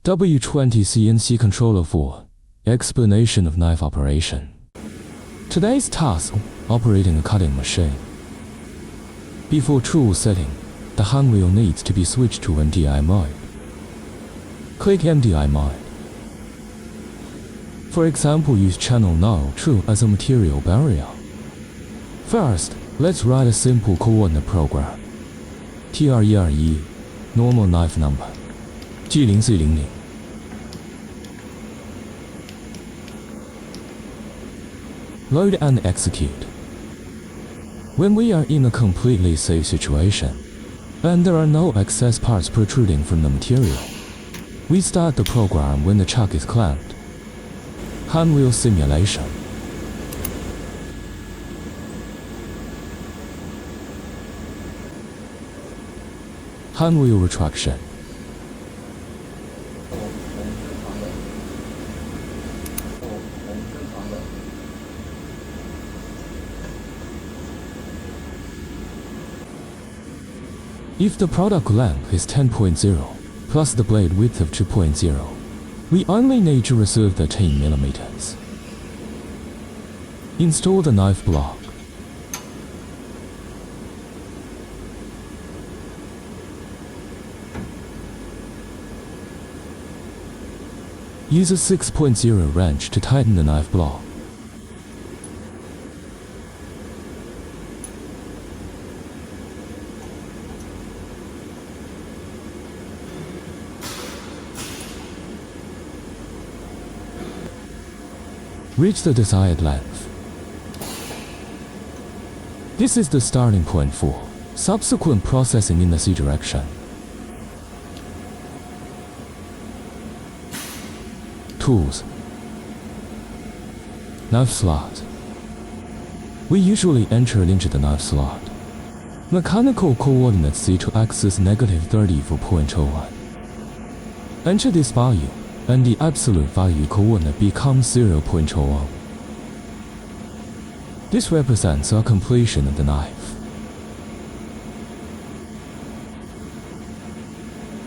W20 CNC controller for explanation of knife operation. Today's task: operating a cutting machine. Before tool setting, the hand wheel needs to be switched to MDI mode. Click MDI mode. For example, use channel no true as a material barrier. First, let's write a simple coordinate program. TRERE, normal knife number, G0C00. Load and execute. When we are in a completely safe situation, and there are no excess parts protruding from the material, we start the program when the chuck is clamped. Hand wheel simulation. Hand wheel retraction. If the product length is 10.0 plus the blade width of 2.0, we only need to reserve 13 mm. Install the knife block. Use a 6.0 wrench to tighten the knife block. Reach the desired length. This is the starting point for subsequent processing in the C direction. Tools. Knife slot. We usually enter it into the knife slot. Mechanical coordinates C to axis -30 for 0.01. Enter this value, and the absolute value coordinate becomes 0.01. This represents our completion of the knife.